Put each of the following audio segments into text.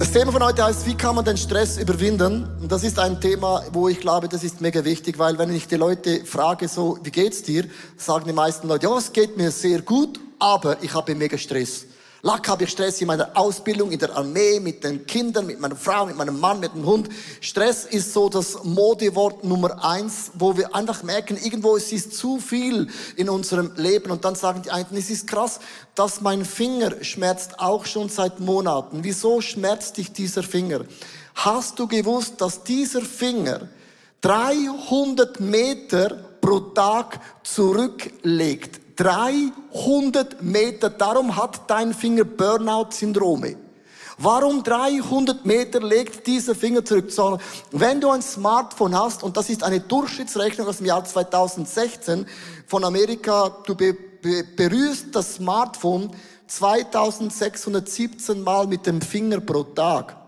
Das Thema von heute heißt, wie kann man den Stress überwinden? Und das ist ein Thema, wo ich glaube, das ist mega wichtig, weil wenn ich die Leute frage, so, wie geht's dir? Sagen die meisten Leute, ja, es geht mir sehr gut, aber ich habe mega Stress. Lack habe ich Stress in meiner Ausbildung, in der Armee, mit den Kindern, mit meiner Frau, mit meinem Mann, mit dem Hund. Stress ist so das Modewort Nummer 1, wo wir einfach merken, irgendwo es ist zu viel in unserem Leben. Und dann sagen die einen, es ist krass, dass mein Finger schmerzt auch schon seit Monaten. Wieso schmerzt dich dieser Finger? Hast du gewusst, dass dieser Finger 300 Meter pro Tag zurücklegt? 300 Meter, darum hat dein Finger Burnout-Syndrome. Warum 300 Meter legt dieser Finger zurück? So, wenn du ein Smartphone hast, und das ist eine Durchschnittsrechnung aus dem Jahr 2016 von Amerika, du berührst das Smartphone 2617 Mal mit dem Finger pro Tag.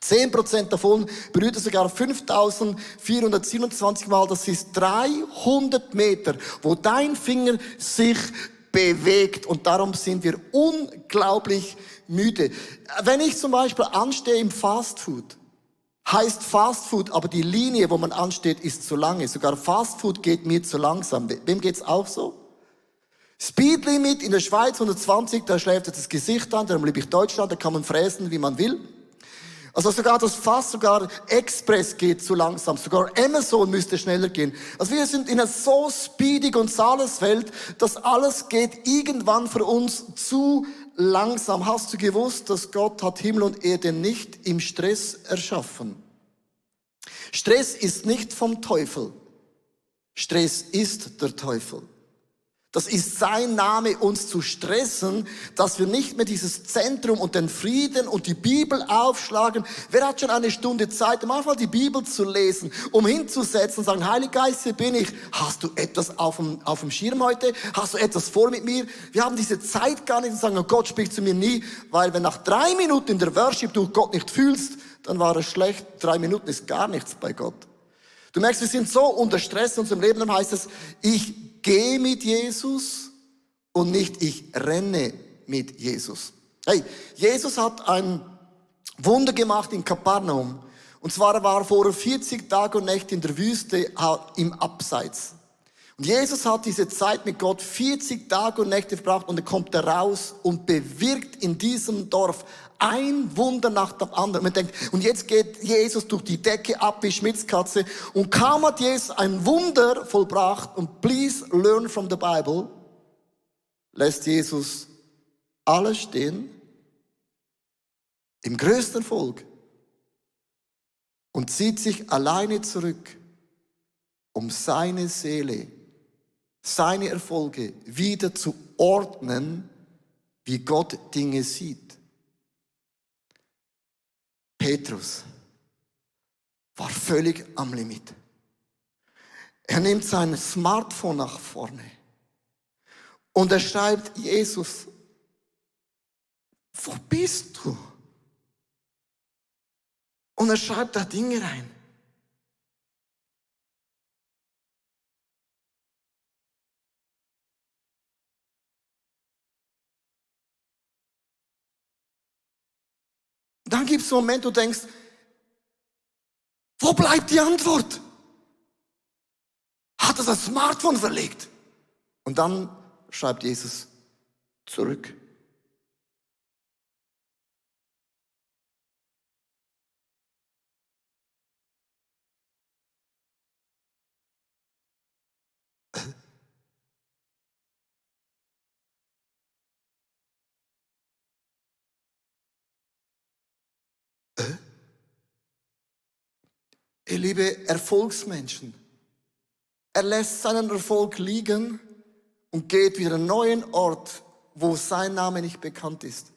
10% davon berührt er sogar 5427 Mal. Das ist 300 Meter, wo dein Finger sich bewegt. Und darum sind wir unglaublich müde. Wenn ich zum Beispiel anstehe im Fastfood, heißt Fastfood, aber die Linie, wo man ansteht, ist zu lange. Sogar Fastfood geht mir zu langsam. Wem geht's auch so? Speedlimit in der Schweiz 120, da schläft das Gesicht an. Darum liebe ich Deutschland, da kann man fräsen, wie man will. Also sogar Express geht zu langsam. Sogar Amazon müsste schneller gehen. Also wir sind in einer so Speedy Gonzales-Welt, dass alles geht irgendwann für uns zu langsam. Hast du gewusst, dass Gott hat Himmel und Erde nicht im Stress erschaffen? Stress ist nicht vom Teufel. Stress ist der Teufel. Das ist sein Name, uns zu stressen, dass wir nicht mehr dieses Zentrum und den Frieden und die Bibel aufschlagen. Wer hat schon eine Stunde Zeit, um einfach die Bibel zu lesen, um hinzusetzen und sagen, Heiliger Geist, hier bin ich. Hast du etwas auf dem Schirm heute? Hast du etwas vor mit mir? Wir haben diese Zeit gar nicht und sagen, oh Gott spricht zu mir nie, weil wenn nach 3 Minuten in der Worship du Gott nicht fühlst, dann war es schlecht. 3 Minuten ist gar nichts bei Gott. Du merkst, wir sind so unter Stress in unserem Leben, dann heißt es, ich gehe mit Jesus und nicht ich renne mit Jesus. Hey, Jesus hat ein Wunder gemacht in Kapernaum. Und zwar war er vor 40 Tage und Nächte in der Wüste im Abseits. Und Jesus hat diese Zeit mit Gott 40 Tage und Nächte verbracht und er kommt da raus und bewirkt in diesem Dorf ein Wunder nach dem anderen. Man denkt, und jetzt geht Jesus durch die Decke ab wie Schmitzkatze. Und kaum hat Jesus ein Wunder vollbracht, und please learn from the Bible, lässt Jesus alles stehen, im größten Volk, und zieht sich alleine zurück, um seine Seele, seine Erfolge wieder zu ordnen, wie Gott Dinge sieht. Petrus war völlig am Limit. Er nimmt sein Smartphone nach vorne und er schreibt, Jesus, wo bist du? Und er schreibt da Dinge rein. Dann gibt es einen Moment, wo du denkst, wo bleibt die Antwort? Hat er das Smartphone verlegt? Und dann schreibt Jesus zurück. Ihr liebe Erfolgsmenschen, er lässt seinen Erfolg liegen und geht wieder an einen neuen Ort, wo sein Name nicht bekannt ist.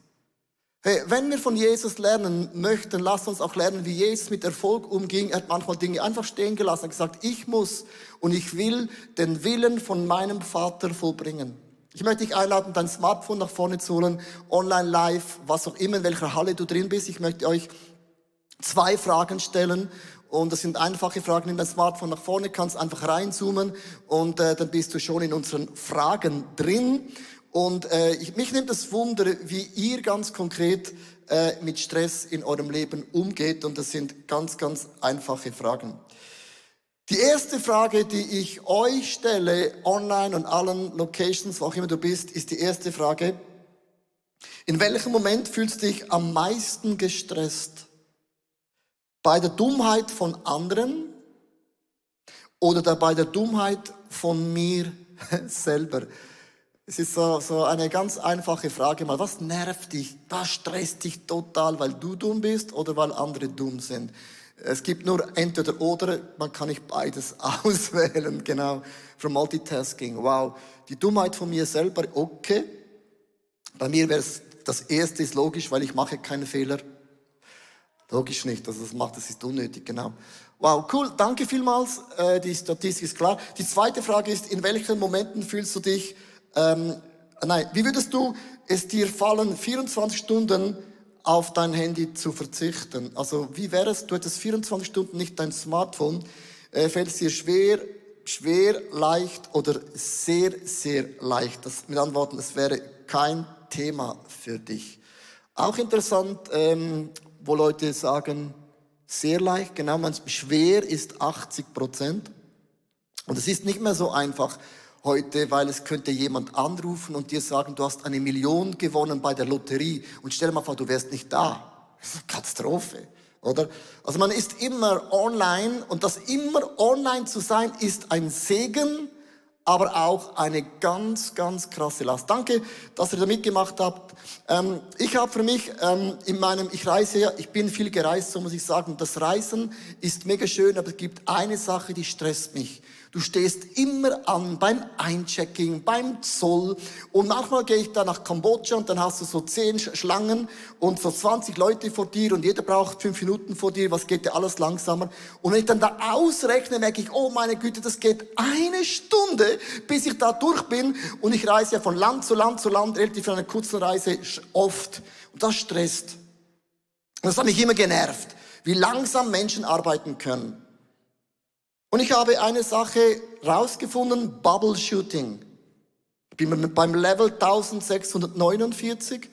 Hey, wenn wir von Jesus lernen möchten, lasst uns auch lernen, wie Jesus mit Erfolg umging. Er hat manchmal Dinge einfach stehen gelassen und gesagt, ich muss und ich will den Willen von meinem Vater vollbringen. Ich möchte dich einladen, dein Smartphone nach vorne zu holen, online, live, was auch immer, in welcher Halle du drin bist. Ich möchte euch 2 Fragen stellen. Und das sind einfache Fragen. Nimm dein Smartphone nach vorne, kannst einfach reinzoomen und dann bist du schon in unseren Fragen drin. Und mich nimmt das Wunder, wie ihr ganz konkret mit Stress in eurem Leben umgeht. Und das sind ganz, ganz einfache Fragen. Die erste Frage, die ich euch stelle, online und allen Locations, wo auch immer du bist, ist die erste Frage: In welchem Moment fühlst du dich am meisten gestresst? Bei der Dummheit von anderen oder bei der Dummheit von mir selber? Es ist so eine ganz einfache Frage mal. Was nervt dich? Was stresst dich total, weil du dumm bist oder weil andere dumm sind? Es gibt nur entweder oder, man kann nicht beides auswählen, genau. Für Multitasking, wow. Die Dummheit von mir selber, okay. Bei mir wäre es, das erste ist logisch, weil ich mache keine Fehler. Logisch nicht, also das ist unnötig, genau. Wow, cool, danke vielmals, die Statistik ist klar. Die zweite Frage ist, in welchen Momenten fühlst du dich, wie würdest du es dir fallen, 24 Stunden auf dein Handy zu verzichten? Also wie wäre es, du hättest 24 Stunden nicht dein Smartphone, fällt es dir schwer, leicht oder sehr, sehr leicht? Das mit Antworten, es wäre kein Thema für dich. Auch interessant, wo Leute sagen, sehr leicht, genau, schwer ist 80%. Und es ist nicht mehr so einfach heute, weil es könnte jemand anrufen und dir sagen, du hast 1 Million gewonnen bei der Lotterie. Und stell dir mal vor, du wärst nicht da. Das ist eine Katastrophe, oder? Also man ist immer online und das immer online zu sein ist ein Segen, aber auch eine ganz, ganz krasse Last. Danke, dass ihr da mitgemacht habt. Ich habe für mich ich reise ja, ich bin viel gereist, so muss ich sagen. Das Reisen ist mega schön, aber es gibt eine Sache, die stresst mich. Du stehst immer an beim Einchecking, beim Zoll und manchmal gehe ich da nach Kambodscha und dann hast du so 10 Schlangen und so 20 Leute vor dir und jeder braucht 5 Minuten vor dir, was geht ja alles langsamer. Und wenn ich dann da ausrechne, merke ich, oh meine Güte, das geht 1 Stunde, bis ich da durch bin und ich reise ja von Land zu Land zu Land, relativ für eine kurze Reise oft und das stresst. Und das hat mich immer genervt, wie langsam Menschen arbeiten können. Und ich habe eine Sache rausgefunden, Bubble Shooting. Ich bin beim Level 1649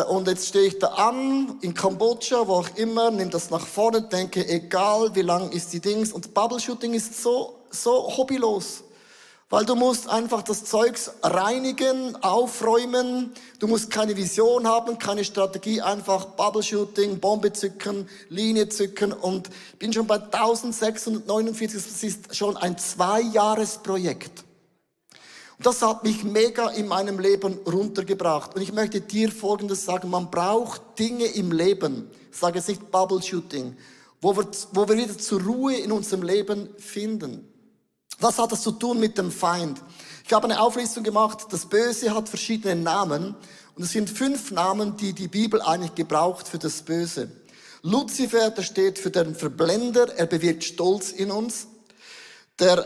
und jetzt stehe ich da an, in Kambodscha, wo auch immer, nehme das nach vorne, denke, egal wie lang ist die Dings. Und Bubble Shooting ist so hobbylos. Weil du musst einfach das Zeugs reinigen, aufräumen. Du musst keine Vision haben, keine Strategie, einfach Bubble Shooting, Bombe zücken, Linie zücken. Und ich bin schon bei 1649, das ist schon ein 2-Jahres-Projekt. Und das hat mich mega in meinem Leben runtergebracht. Und ich möchte dir Folgendes sagen, man braucht Dinge im Leben, ich sage jetzt nicht Bubble Shooting, wo wir wieder zur Ruhe in unserem Leben finden. Was hat das zu tun mit dem Feind? Ich habe eine Auflistung gemacht, das Böse hat verschiedene Namen und es sind 5 Namen, die die Bibel eigentlich gebraucht für das Böse. Luzifer, der steht für den Verblender, er bewirkt Stolz in uns. Der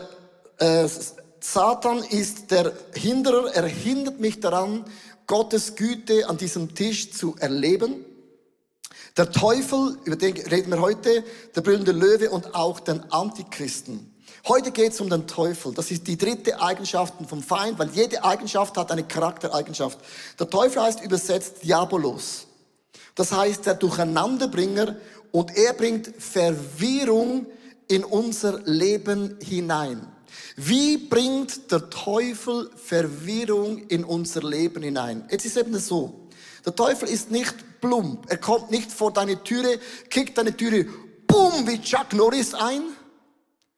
Satan ist der Hinderer, er hindert mich daran, Gottes Güte an diesem Tisch zu erleben. Der Teufel, über den reden wir heute, der brüllende Löwe und auch den Antichristen. Heute geht es um den Teufel. Das ist die 3. Eigenschaft vom Feind, weil jede Eigenschaft hat eine Charaktereigenschaft. Der Teufel heißt übersetzt Diabolos. Das heißt der Durcheinanderbringer und er bringt Verwirrung in unser Leben hinein. Wie bringt der Teufel Verwirrung in unser Leben hinein? Jetzt ist eben so. Der Teufel ist nicht plump. Er kommt nicht vor deine Türe, kickt deine Türe, boom, wie Chuck Norris ein.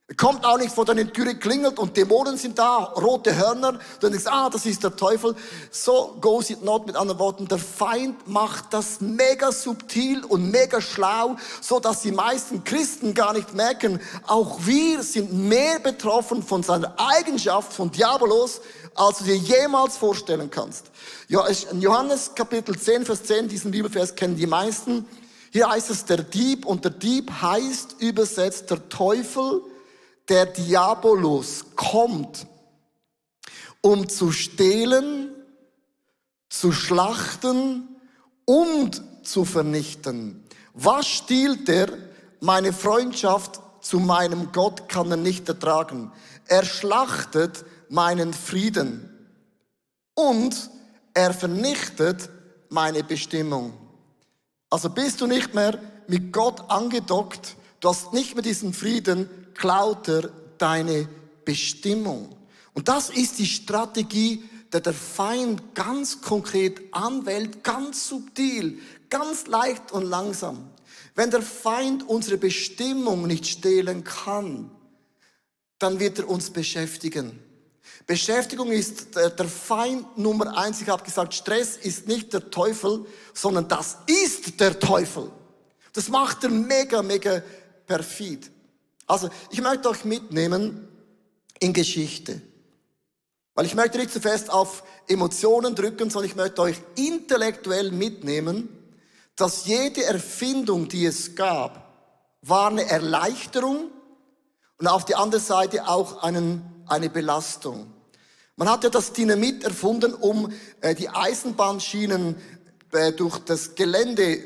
Er kommt auch nicht vor deine Türe, klingelt und Dämonen sind da, rote Hörner. Du denkst, das ist der Teufel. So goes it not, mit anderen Worten. Der Feind macht das mega subtil und mega schlau, so dass die meisten Christen gar nicht merken, auch wir sind mehr betroffen von seiner Eigenschaft, von Diabolos, als du dir jemals vorstellen kannst. Ja, in Johannes Kapitel 10, Vers 10, diesen Bibelvers kennen die meisten. Hier heißt es der Dieb und der Dieb heißt übersetzt der Teufel. Der Diabolos kommt, um zu stehlen, zu schlachten und zu vernichten. Was stiehlt er? Meine Freundschaft zu meinem Gott kann er nicht ertragen. Er schlachtet meinen Frieden und er vernichtet meine Bestimmung. Also bist du nicht mehr mit Gott angedockt, du hast nicht mehr diesen Frieden, klaut er deine Bestimmung. Und das ist die Strategie, der Feind ganz konkret anwählt, ganz subtil, ganz leicht und langsam. Wenn der Feind unsere Bestimmung nicht stehlen kann, dann wird er uns beschäftigen. Beschäftigung ist der Feind Nummer 1. Ich habe gesagt, Stress ist nicht der Teufel, sondern das ist der Teufel. Das macht er mega, mega perfid. Also, ich möchte euch mitnehmen in Geschichte. Weil ich möchte nicht zu fest auf Emotionen drücken, sondern ich möchte euch intellektuell mitnehmen, dass jede Erfindung, die es gab, war eine Erleichterung und auf die andere Seite auch eine Belastung. Man hat ja das Dynamit erfunden, um die Eisenbahnschienen durch das Gelände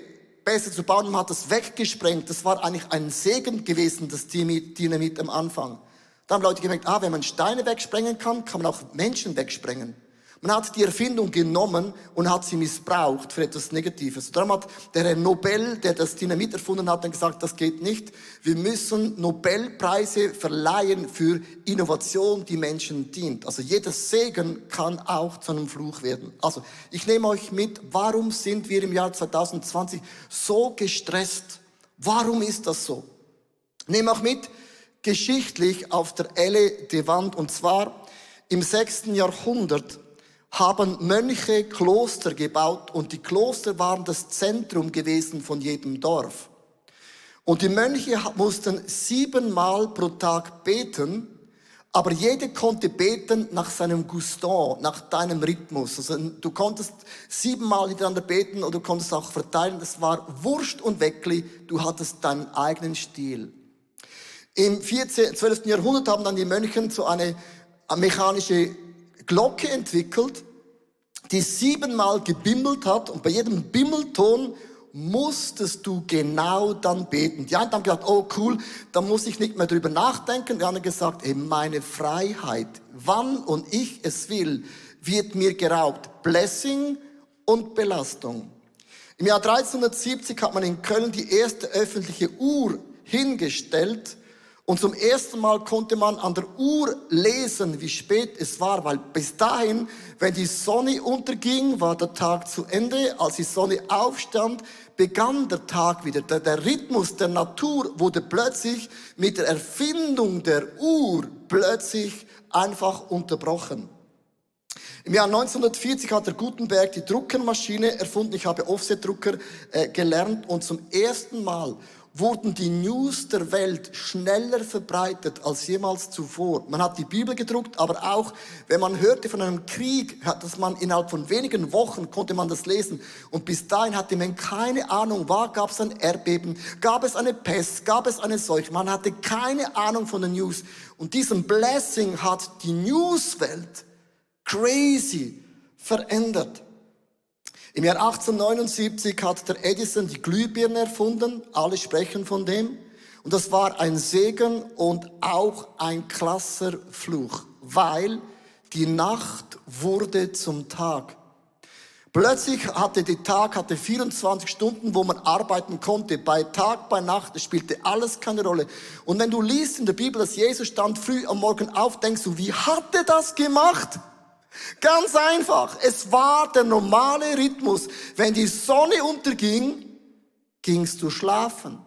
besser zu bauen. Man hat das weggesprengt. Das war eigentlich ein Segen gewesen, das Dynamit am Anfang. Da haben Leute gemerkt, wenn man Steine wegsprengen kann, kann man auch Menschen wegsprengen. Man hat die Erfindung genommen und hat sie missbraucht für etwas Negatives. Darum hat der Herr Nobel, der das Dynamit erfunden hat, dann gesagt, das geht nicht. Wir müssen Nobelpreise verleihen für Innovation, die Menschen dient. Also jeder Segen kann auch zu einem Fluch werden. Also ich nehme euch mit, warum sind wir im Jahr 2020 so gestresst? Warum ist das so? Ich nehme auch mit, geschichtlich auf der Elle de Wand, und zwar im 6. Jahrhundert haben Mönche Kloster gebaut und die Kloster waren das Zentrum gewesen von jedem Dorf. Und die Mönche mussten 7-mal pro Tag beten, aber jeder konnte beten nach seinem Gusto, nach deinem Rhythmus. Also du konntest 7-mal hintereinander beten und du konntest auch verteilen. Das war Wurst und Weckli, du hattest deinen eigenen Stil. Im 12. Jahrhundert haben dann die Mönche so eine mechanische Glocke entwickelt, die 7-mal gebimmelt hat, und bei jedem Bimmelton musstest du genau dann beten. Die einen haben gedacht, oh cool, da muss ich nicht mehr drüber nachdenken. Die anderen gesagt, meine Freiheit, wann und ich es will, wird mir geraubt. Blessing und Belastung. Im Jahr 1370 hat man in Köln die erste öffentliche Uhr hingestellt. Und zum ersten Mal konnte man an der Uhr lesen, wie spät es war, weil bis dahin, wenn die Sonne unterging, war der Tag zu Ende. Als die Sonne aufstand, begann der Tag wieder. Der Rhythmus der Natur wurde plötzlich mit der Erfindung der Uhr plötzlich einfach unterbrochen. Im Jahr 1940 hat der Gutenberg die Druckermaschine erfunden. Ich habe Offsetdrucker gelernt und zum ersten Mal wurden die News der Welt schneller verbreitet als jemals zuvor. Man hat die Bibel gedruckt, aber auch, wenn man hörte von einem Krieg, dass man innerhalb von wenigen Wochen konnte man das lesen. Und bis dahin hatte man keine Ahnung, gab es ein Erdbeben, gab es eine Pest, gab es eine Seuche. Man hatte keine Ahnung von den News. Und diesen Blessing hat die Newswelt crazy verändert. Im Jahr 1879 hat der Edison die Glühbirne erfunden. Alle sprechen von dem. Und das war ein Segen und auch ein krasser Fluch, weil die Nacht wurde zum Tag. Plötzlich hatte der Tag 24 Stunden, wo man arbeiten konnte. Bei Tag, bei Nacht, es spielte alles keine Rolle. Und wenn du liest in der Bibel, dass Jesus stand früh am Morgen auf, denkst du, wie hat er das gemacht? Ganz einfach. Es war der normale Rhythmus. Wenn die Sonne unterging, gingst du schlafen.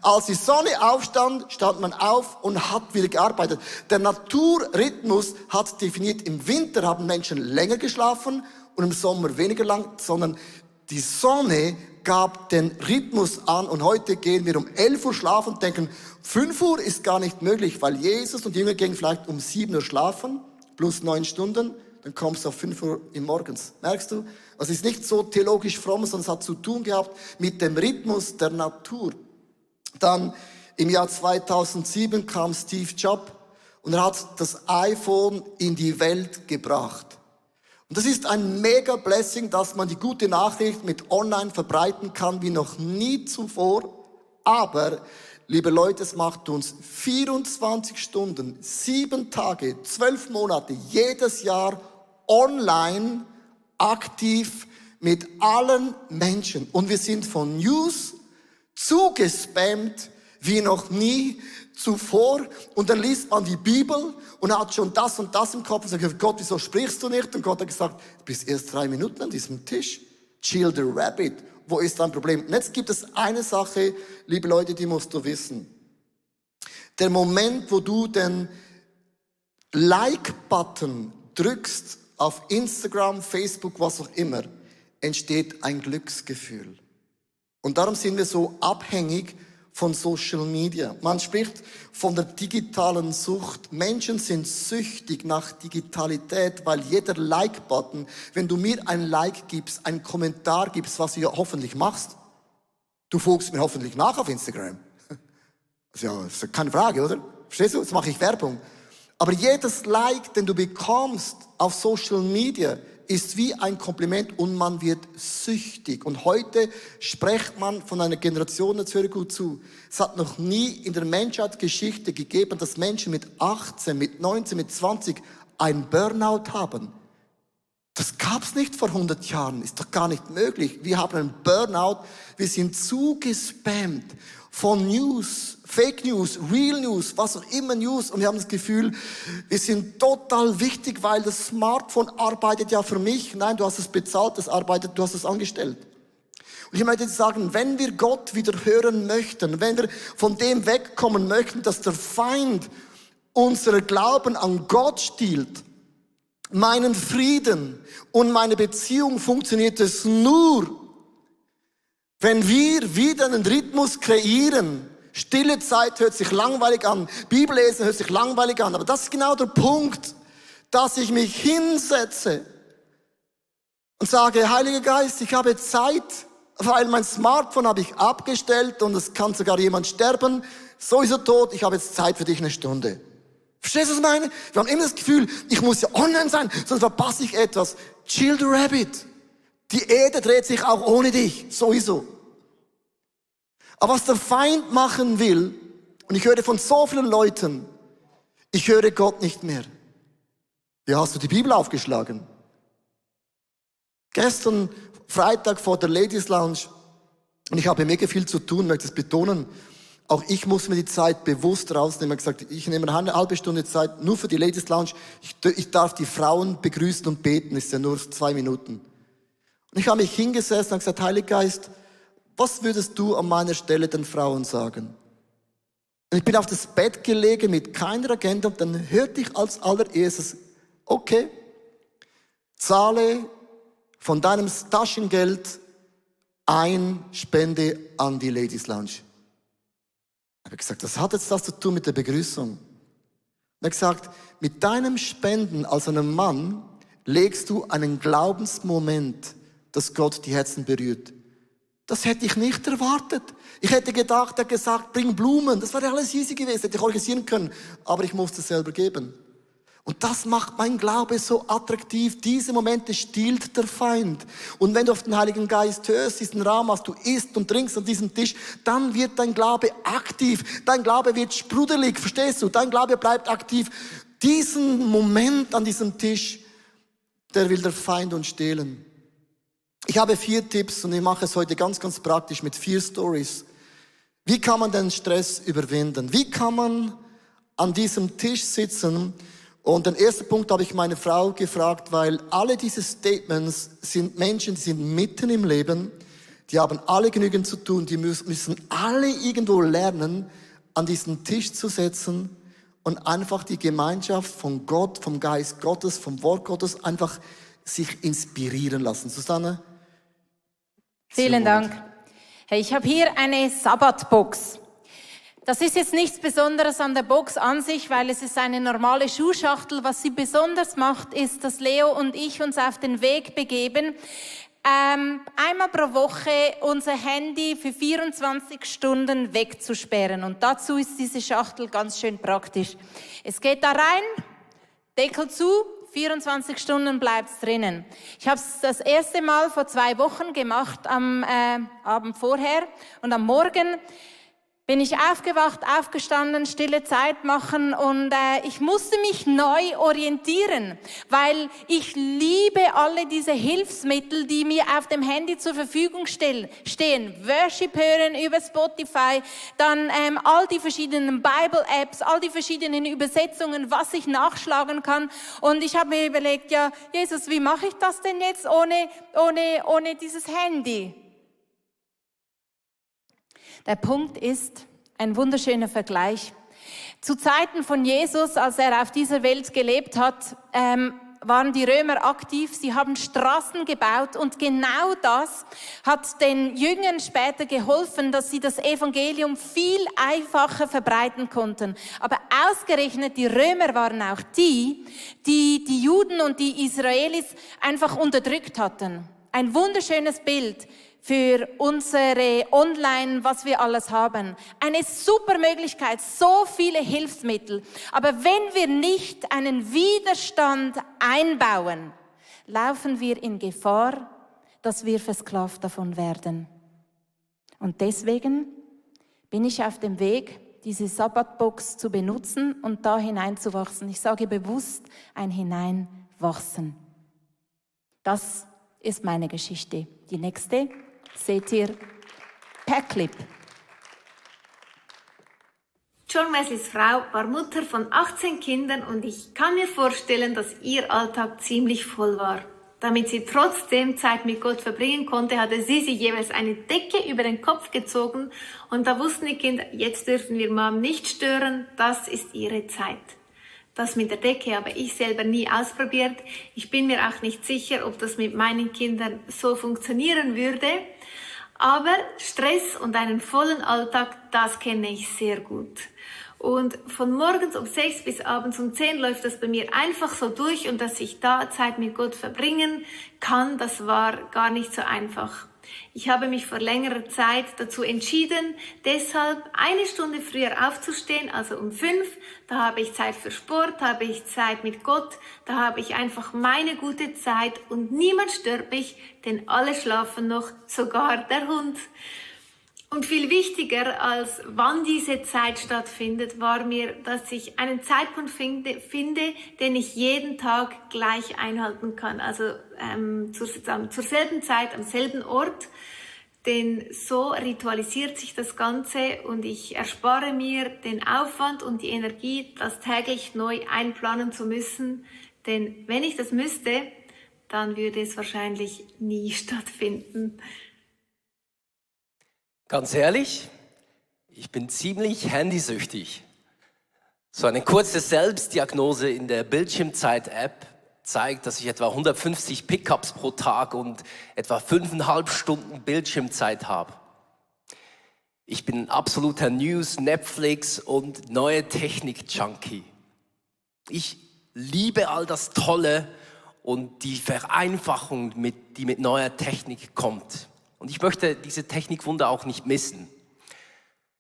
Als die Sonne aufstand, stand man auf und hat wieder gearbeitet. Der Naturrhythmus hat definiert, im Winter haben Menschen länger geschlafen und im Sommer weniger lang, sondern die Sonne gab den Rhythmus an und heute gehen wir um 11 Uhr schlafen und denken, 5 Uhr ist gar nicht möglich, weil Jesus und die Jünger gingen vielleicht um 7 Uhr schlafen, plus 9 Stunden. Dann kommst du auf 5 Uhr morgens. Merkst du? Also es ist nicht so theologisch fromm, sondern es hat zu tun gehabt mit dem Rhythmus der Natur. Dann im Jahr 2007 kam Steve Jobs und er hat das iPhone in die Welt gebracht. Und das ist ein mega Blessing, dass man die gute Nachricht mit online verbreiten kann wie noch nie zuvor. Aber, liebe Leute, es macht uns 24 Stunden, 7 Tage, 12 Monate, jedes Jahr online aktiv mit allen Menschen. Und wir sind von News zugespammt wie noch nie zuvor. Und dann liest man die Bibel und hat schon das und das im Kopf und sagt, Gott, wieso sprichst du nicht? Und Gott hat gesagt, du bist erst 3 Minuten an diesem Tisch. Chill the rabbit. Wo ist dein Problem? Und jetzt gibt es eine Sache, liebe Leute, die musst du wissen. Der Moment, wo du den Like-Button drückst auf Instagram, Facebook, was auch immer, entsteht ein Glücksgefühl. Und darum sind wir so abhängig von Social Media. Man spricht von der digitalen Sucht. Menschen sind süchtig nach Digitalität, weil jeder Like-Button, wenn du mir ein Like gibst, einen Kommentar gibst, was du ja hoffentlich machst, du folgst mir hoffentlich nach auf Instagram. Ja, ist keine Frage, oder? Verstehst du? Jetzt mache ich Werbung. Aber jedes Like, den du bekommst auf Social Media, ist wie ein Kompliment und man wird süchtig. Und heute spricht man von einer Generation, jetzt höre gut zu, es hat noch nie in der Menschheitsgeschichte gegeben, dass Menschen mit 18, mit 19, mit 20 ein Burnout haben. Das gab's nicht vor 100 Jahren, ist doch gar nicht möglich. Wir haben einen Burnout, wir sind zugespammt von News, Fake News, Real News, was auch immer News. Und wir haben das Gefühl, wir sind total wichtig, weil das Smartphone arbeitet ja für mich. Nein, du hast es bezahlt, das arbeitet, du hast es angestellt. Und ich möchte jetzt sagen, wenn wir Gott wieder hören möchten, wenn wir von dem wegkommen möchten, dass der Feind unser Glauben an Gott stiehlt, meinen Frieden und meine Beziehung funktioniert es nur, wenn wir wieder einen Rhythmus kreieren. Stille Zeit hört sich langweilig an, Bibellesen hört sich langweilig an, aber das ist genau der Punkt, dass ich mich hinsetze und sage, Heiliger Geist, ich habe Zeit, weil mein Smartphone habe ich abgestellt und es kann sogar jemand sterben, sowieso tot, ich habe jetzt Zeit für dich 1 Stunde. Verstehst du, was ich meine? Wir haben immer das Gefühl, ich muss ja online sein, sonst verpasse ich etwas. Chill the rabbit. Die Erde dreht sich auch ohne dich, sowieso. Aber was der Feind machen will, und ich höre von so vielen Leuten, ich höre Gott nicht mehr. Wie hast du die Bibel aufgeschlagen? Gestern, Freitag vor der Ladies Lounge, und ich habe mega viel zu tun, möchte es betonen, auch ich muss mir die Zeit bewusst rausnehmen. Ich habe gesagt, ich nehme eine halbe Stunde Zeit nur für die Ladies Lounge. Ich darf die Frauen begrüßen und beten, ist ja nur 2 Minuten. Und ich habe mich hingesessen und gesagt, Heiliger Geist, was würdest du an meiner Stelle den Frauen sagen? Und ich bin auf das Bett gelegen mit keiner Agenda und dann hörte ich als allererstes, okay, zahle von deinem Taschengeld ein Spende an die Ladies Lounge. Ich habe gesagt, das hat jetzt das zu tun mit der Begrüßung. Und er hat gesagt, mit deinem Spenden als einem Mann legst du einen Glaubensmoment, dass Gott die Herzen berührt. Das hätte ich nicht erwartet. Ich hätte gedacht, er hat gesagt, bring Blumen. Das wäre alles easy gewesen, hätte ich organisieren können. Aber ich musste es selber geben. Und das macht mein Glaube so attraktiv. Diese Momente stiehlt der Feind. Und wenn du auf den Heiligen Geist hörst, diesen Raum hast, du isst und trinkst an diesem Tisch, dann wird dein Glaube aktiv. Dein Glaube wird sprudelig, verstehst du? Dein Glaube bleibt aktiv. Diesen Moment an diesem Tisch, der will der Feind uns stehlen. Ich habe 4 Tipps und ich mache es heute ganz, ganz praktisch mit 4 Stories. Wie kann man den Stress überwinden? Wie kann man an diesem Tisch sitzen? Und den ersten Punkt habe ich meine Frau gefragt, weil alle diese Statements sind Menschen, die sind mitten im Leben, die haben alle genügend zu tun, die müssen alle irgendwo lernen, an diesen Tisch zu setzen und einfach die Gemeinschaft von Gott, vom Geist Gottes, vom Wort Gottes einfach sich inspirieren lassen. Susanne? Vielen Dank. Hey, ich habe hier eine Sabbatbox. Das ist jetzt nichts Besonderes an der Box an sich, weil es ist eine normale Schuhschachtel. Was sie besonders macht, ist, dass Leo und ich uns auf den Weg begeben, einmal pro Woche unser Handy für 24 Stunden wegzusperren. Und dazu ist diese Schachtel ganz schön praktisch. Es geht da rein, Deckel zu, 24 Stunden bleibt's drinnen. Ich habe es das erste Mal vor 2 Wochen gemacht, am Abend vorher und am Morgen bin ich aufgewacht, aufgestanden, stille Zeit machen und ich musste mich neu orientieren, weil ich liebe alle diese Hilfsmittel, die mir auf dem Handy zur Verfügung stehen. Worship hören über Spotify, dann all die verschiedenen Bible-Apps, all die verschiedenen Übersetzungen, was ich nachschlagen kann. Und ich habe mir überlegt, ja, Jesus, wie mache ich das denn jetzt ohne dieses Handy? Der Punkt ist, ein wunderschöner Vergleich. Zu Zeiten von Jesus, als er auf dieser Welt gelebt hat, waren die Römer aktiv. Sie haben Straßen gebaut und genau das hat den Jüngern später geholfen, dass sie das Evangelium viel einfacher verbreiten konnten. Aber ausgerechnet die Römer waren auch die Juden und die Israelis einfach unterdrückt hatten. Ein wunderschönes Bild für unsere Online, was wir alles haben. Eine super Möglichkeit, so viele Hilfsmittel. Aber wenn wir nicht einen Widerstand einbauen, laufen wir in Gefahr, dass wir versklavt davon werden. Und deswegen bin ich auf dem Weg, diese Sabbatbox zu benutzen und da hineinzuwachsen. Ich sage bewusst ein Hineinwachsen. Das ist meine Geschichte. Die nächste seht ihr per Clip. John Wesleys Frau war Mutter von 18 Kindern und ich kann mir vorstellen, dass ihr Alltag ziemlich voll war. Damit sie trotzdem Zeit mit Gott verbringen konnte, hatte sie sich jeweils eine Decke über den Kopf gezogen und da wussten die Kinder, jetzt dürfen wir Mom nicht stören, das ist ihre Zeit. Das mit der Decke habe ich selber nie ausprobiert. Ich bin mir auch nicht sicher, ob das mit meinen Kindern so funktionieren würde. Aber Stress und einen vollen Alltag, das kenne ich sehr gut. Und von morgens um 6 bis abends um 10 läuft das bei mir einfach so durch und dass ich da Zeit mit Gott verbringen kann, das war gar nicht so einfach. Ich habe mich vor längerer Zeit dazu entschieden, deshalb 1 Stunde früher aufzustehen, also um 5. Da habe ich Zeit für Sport, habe ich Zeit mit Gott, da habe ich einfach meine gute Zeit und niemand stört mich, denn alle schlafen noch, sogar der Hund. Und viel wichtiger als wann diese Zeit stattfindet, war mir, dass ich einen Zeitpunkt finde, den ich jeden Tag gleich einhalten kann. Also zur selben Zeit, am selben Ort. Denn so ritualisiert sich das Ganze und ich erspare mir den Aufwand und die Energie, das täglich neu einplanen zu müssen. Denn wenn ich das müsste, dann würde es wahrscheinlich nie stattfinden. Ganz ehrlich, ich bin ziemlich handysüchtig. So eine kurze Selbstdiagnose in der Bildschirmzeit-App zeigt, dass ich etwa 150 Pickups pro Tag und etwa 5,5 Stunden Bildschirmzeit habe. Ich bin ein absoluter News-, Netflix- und neue Technik-Junkie. Ich liebe all das Tolle und die Vereinfachung, die mit neuer Technik kommt. Und ich möchte diese Technikwunder auch nicht missen.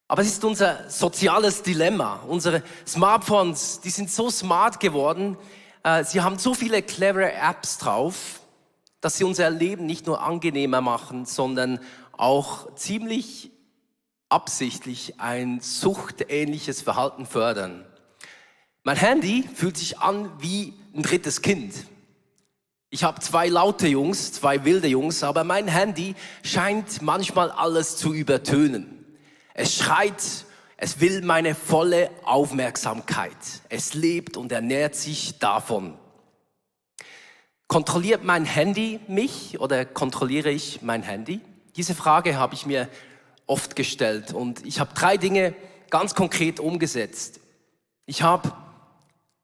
Aber es ist unser soziales Dilemma. Unsere Smartphones, die sind so smart geworden, sie haben so viele clevere Apps drauf, dass sie unser Leben nicht nur angenehmer machen, sondern auch ziemlich absichtlich ein suchtähnliches Verhalten fördern. Mein Handy fühlt sich an wie ein drittes Kind. Ich habe 2 laute Jungs, 2 wilde Jungs, aber mein Handy scheint manchmal alles zu übertönen. Es schreit, es will meine volle Aufmerksamkeit. Es lebt und ernährt sich davon. Kontrolliert mein Handy mich oder kontrolliere ich mein Handy? Diese Frage habe ich mir oft gestellt und ich habe 3 Dinge ganz konkret umgesetzt. Ich habe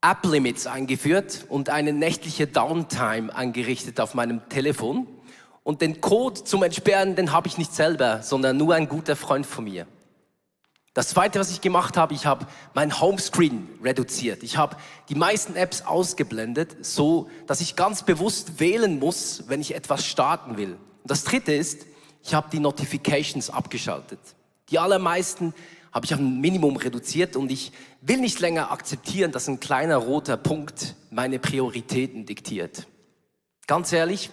App-Limits eingeführt und eine nächtliche Downtime eingerichtet auf meinem Telefon. Und den Code zum Entsperren, den habe ich nicht selber, sondern nur ein guter Freund von mir. Das Zweite, was ich gemacht habe, ich habe mein Homescreen reduziert. Ich habe die meisten Apps ausgeblendet, so dass ich ganz bewusst wählen muss, wenn ich etwas starten will. Und das Dritte ist, ich habe die Notifications abgeschaltet. Die allermeisten habe ich auf ein Minimum reduziert und ich will nicht länger akzeptieren, dass ein kleiner roter Punkt meine Prioritäten diktiert. Ganz ehrlich,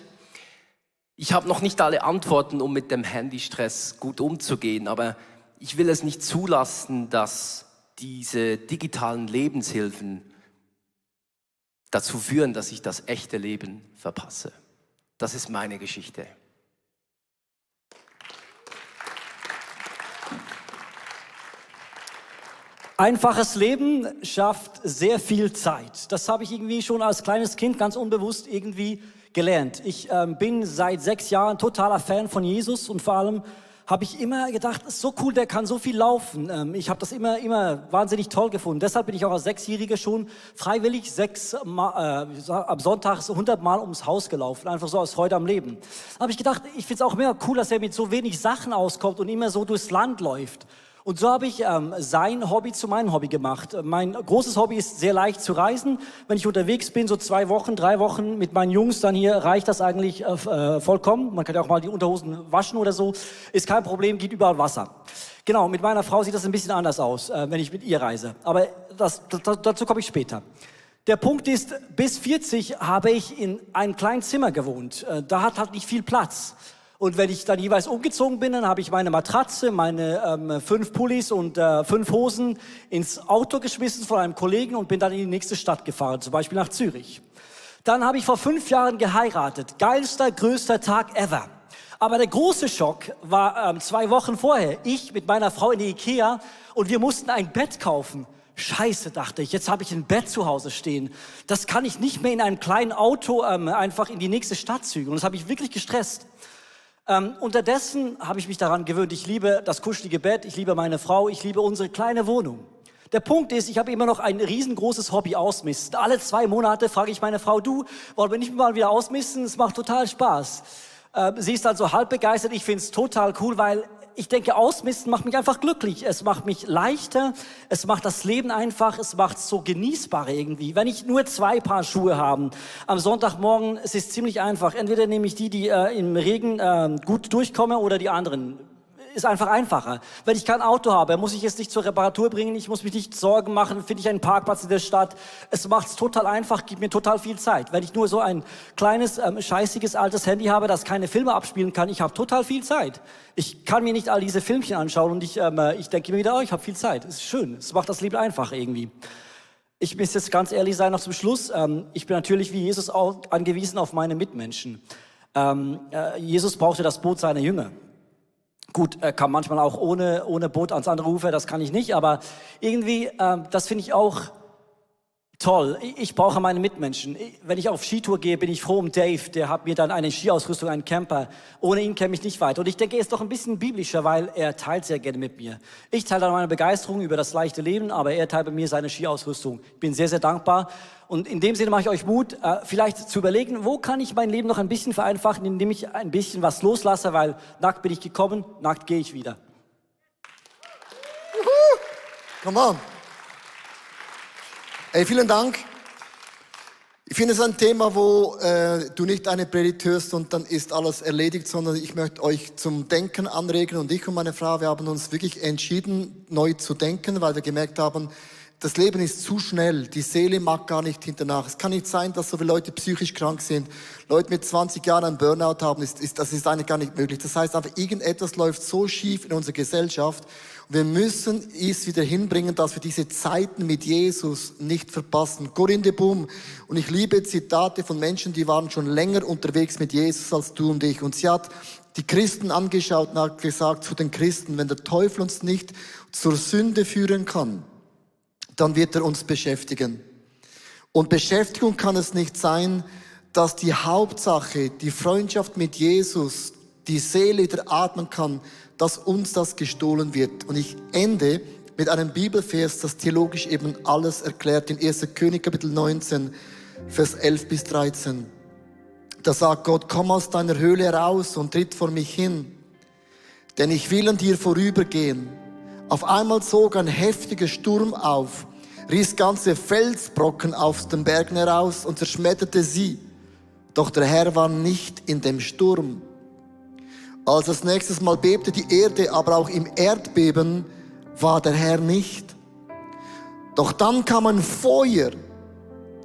ich habe noch nicht alle Antworten, um mit dem Handystress gut umzugehen, aber ich will es nicht zulassen, dass diese digitalen Lebenshilfen dazu führen, dass ich das echte Leben verpasse. Das ist meine Geschichte. Einfaches Leben schafft sehr viel Zeit. Das habe ich irgendwie schon als kleines Kind ganz unbewusst irgendwie gelernt. Ich bin seit 6 Jahren totaler Fan von Jesus und vor allem habe ich immer gedacht, ist so cool, der kann so viel laufen. Ich habe das immer wahnsinnig toll gefunden. Deshalb bin ich auch als 6-Jähriger schon freiwillig am Sonntag 100 Mal ums Haus gelaufen, einfach so aus Freude am Leben. Da habe ich gedacht, ich finde es auch mehr cool, dass er mit so wenig Sachen auskommt und immer so durchs Land läuft. Und so habe ich sein Hobby zu meinem Hobby gemacht. Mein großes Hobby ist sehr leicht zu reisen. Wenn ich unterwegs bin, so 2 Wochen, 3 Wochen mit meinen Jungs, dann hier reicht das eigentlich vollkommen. Man kann ja auch mal die Unterhosen waschen oder so. Ist kein Problem, geht überall Wasser. Genau, mit meiner Frau sieht das ein bisschen anders aus, wenn ich mit ihr reise. Aber dazu komme ich später. Der Punkt ist, bis 40 habe ich in einem kleinen Zimmer gewohnt. Da hat halt nicht viel Platz. Und wenn ich dann jeweils umgezogen bin, dann habe ich meine Matratze, meine 5 Pullis und 5 Hosen ins Auto geschmissen von einem Kollegen und bin dann in die nächste Stadt gefahren, zum Beispiel nach Zürich. Dann habe ich vor 5 Jahren geheiratet. Geilster, größter Tag ever. Aber der große Schock war 2 Wochen vorher. Ich mit meiner Frau in die Ikea und wir mussten ein Bett kaufen. Scheiße, dachte ich, jetzt habe ich ein Bett zu Hause stehen. Das kann ich nicht mehr in einem kleinen Auto einfach in die nächste Stadt zügeln. Und das habe ich wirklich gestresst. Unterdessen habe ich mich daran gewöhnt, ich liebe das kuschelige Bett, ich liebe meine Frau, ich liebe unsere kleine Wohnung. Der Punkt ist, ich habe immer noch ein riesengroßes Hobby, Ausmisten. Alle 2 Monate frage ich meine Frau, du, wollen wir nicht mal wieder ausmisten? Es macht total Spaß. Sie ist also halb begeistert, ich finde es total cool, weil ich denke, Ausmisten macht mich einfach glücklich. Es macht mich leichter, es macht das Leben einfach, es macht es so genießbar irgendwie. Wenn ich nur 2 Paar Schuhe habe, am Sonntagmorgen, es ist ziemlich einfach. Entweder nehme ich die im Regen gut durchkommen oder die anderen. Ist einfach einfacher. Wenn ich kein Auto habe, muss ich es nicht zur Reparatur bringen, ich muss mich nicht Sorgen machen, finde ich einen Parkplatz in der Stadt. Es macht es total einfach, gibt mir total viel Zeit. Wenn ich nur so ein kleines, scheißiges, altes Handy habe, das keine Filme abspielen kann, ich habe total viel Zeit. Ich kann mir nicht all diese Filmchen anschauen und ich denke mir wieder, oh, ich habe viel Zeit. Es ist schön, es macht das Leben einfach irgendwie. Ich muss jetzt ganz ehrlich sein, noch zum Schluss. Ich bin natürlich wie Jesus auch angewiesen auf meine Mitmenschen. Jesus brauchte das Boot seiner Jünger. Gut, er kam manchmal auch ohne Boot ans andere Ufer, das kann ich nicht, aber irgendwie, das finde ich auch toll. Ich brauche meine Mitmenschen. Wenn ich auf Skitour gehe, bin ich froh um Dave, der hat mir dann eine Skiausrüstung, einen Camper. Ohne ihn käme ich nicht weiter. Und ich denke, er ist doch ein bisschen biblischer, weil er teilt sehr gerne mit mir. Ich teile dann meine Begeisterung über das leichte Leben, aber er teilt bei mir seine Skiausrüstung. Ich bin sehr, sehr dankbar. Und in dem Sinne mache ich euch Mut, vielleicht zu überlegen, wo kann ich mein Leben noch ein bisschen vereinfachen, indem ich ein bisschen was loslasse, weil nackt bin ich gekommen, nackt gehe ich wieder. Come on. Hey, vielen Dank. Ich finde es ein Thema, wo du nicht eine Predigt hörst und dann ist alles erledigt, sondern ich möchte euch zum Denken anregen. Und ich und meine Frau, wir haben uns wirklich entschieden, neu zu denken, weil wir gemerkt haben, das Leben ist zu schnell, die Seele mag gar nicht hinternach. Es kann nicht sein, dass so viele Leute psychisch krank sind. Leute mit 20 Jahren einen Burnout haben, das ist eigentlich gar nicht möglich. Das heißt einfach, irgendetwas läuft so schief in unserer Gesellschaft. Und wir müssen es wieder hinbringen, dass wir diese Zeiten mit Jesus nicht verpassen. Corinne de Boom. Und ich liebe Zitate von Menschen, die waren schon länger unterwegs mit Jesus als du und ich. Und sie hat die Christen angeschaut und hat gesagt zu den Christen, wenn der Teufel uns nicht zur Sünde führen kann, dann wird er uns beschäftigen. Und Beschäftigung kann es nicht sein, dass die Hauptsache, die Freundschaft mit Jesus, die Seele wieder atmen kann, dass uns das gestohlen wird. Und ich ende mit einem Bibelvers, das theologisch eben alles erklärt, in 1. König Kapitel 19, Vers 11 bis 13. Da sagt Gott, komm aus deiner Höhle heraus und tritt vor mich hin, denn ich will an dir vorübergehen. Auf einmal zog ein heftiger Sturm auf, riss ganze Felsbrocken aus den Bergen heraus und zerschmetterte sie. Doch der Herr war nicht in dem Sturm. Als das nächste Mal bebte die Erde, aber auch im Erdbeben war der Herr nicht. Doch dann kam ein Feuer,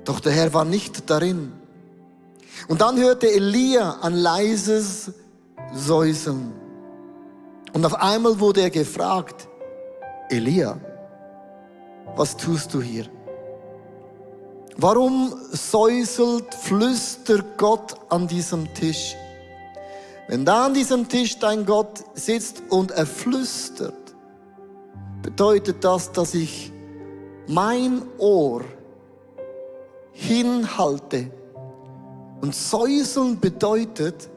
doch der Herr war nicht darin. Und dann hörte Elia ein leises Säuseln. Und auf einmal wurde er gefragt, Elia, was tust du hier? Warum flüstert Gott an diesem Tisch? Wenn da an diesem Tisch dein Gott sitzt und er flüstert, bedeutet das, dass ich mein Ohr hinhalte. Und säuseln bedeutet,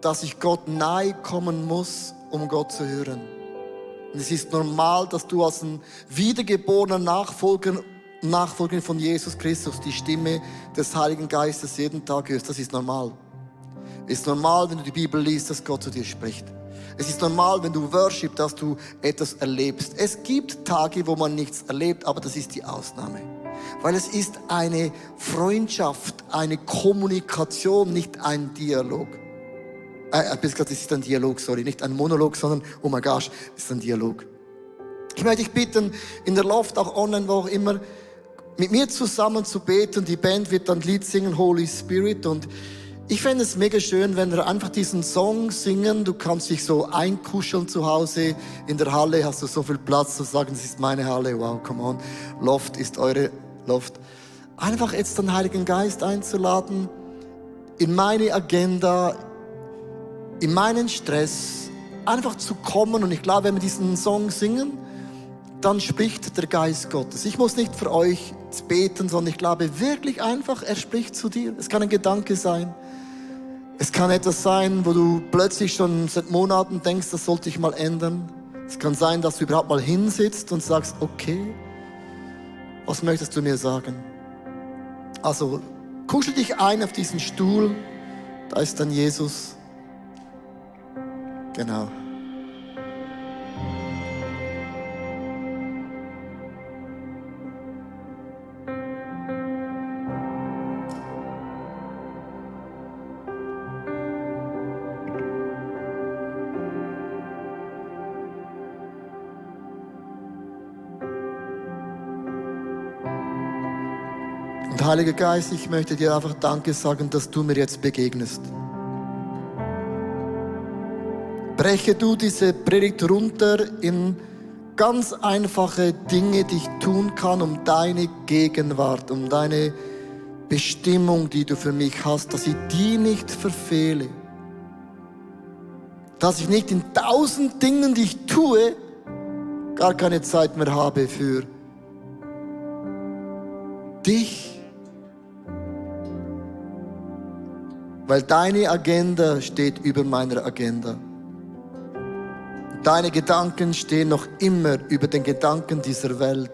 dass ich Gott nahe kommen muss, um Gott zu hören. Und es ist normal, dass du als ein wiedergeborener Nachfolger von Jesus Christus die Stimme des Heiligen Geistes jeden Tag hörst. Das ist normal. Es ist normal, wenn du die Bibel liest, dass Gott zu dir spricht. Es ist normal, wenn du worship, dass du etwas erlebst. Es gibt Tage, wo man nichts erlebt, aber das ist die Ausnahme. Weil es ist eine Freundschaft, eine Kommunikation, nicht ein Dialog. Es ist ein Dialog, sorry, nicht ein Monolog, sondern, oh mein Gott, es ist ein Dialog. Ich möchte dich bitten, in der Loft, auch online, wo auch immer, mit mir zusammen zu beten. Die Band wird dann ein Lied singen, Holy Spirit. Und ich fände es mega schön, wenn wir einfach diesen Song singen. Du kannst dich so einkuscheln zu Hause. In der Halle hast du so viel Platz zu sagen, das ist meine Halle. Wow, come on. Loft ist eure Loft. Einfach jetzt den Heiligen Geist einzuladen, in meine Agenda, in meinen Stress, einfach zu kommen. Und ich glaube, wenn wir diesen Song singen, dann spricht der Geist Gottes. Ich muss nicht für euch beten, sondern ich glaube wirklich einfach, er spricht zu dir. Es kann ein Gedanke sein. Es kann etwas sein, wo du plötzlich schon seit Monaten denkst, das sollte ich mal ändern. Es kann sein, dass du überhaupt mal hinsitzt und sagst, okay, was möchtest du mir sagen? Also, kuschel dich ein auf diesen Stuhl. Da ist dann Jesus. Genau. Und Heiliger Geist, ich möchte dir einfach Danke sagen, dass du mir jetzt begegnest. Breche du diese Predigt runter in ganz einfache Dinge, die ich tun kann, um deine Gegenwart, um deine Bestimmung, die du für mich hast, dass ich die nicht verfehle. Dass ich nicht in 1000 Dingen, die ich tue, gar keine Zeit mehr habe für dich. Weil deine Agenda steht über meiner Agenda. Deine Gedanken stehen noch immer über den Gedanken dieser Welt.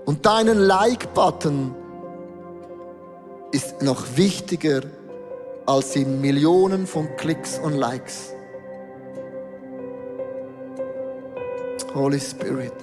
Und deinen Like-Button ist noch wichtiger als die Millionen von Klicks und Likes. Holy Spirit.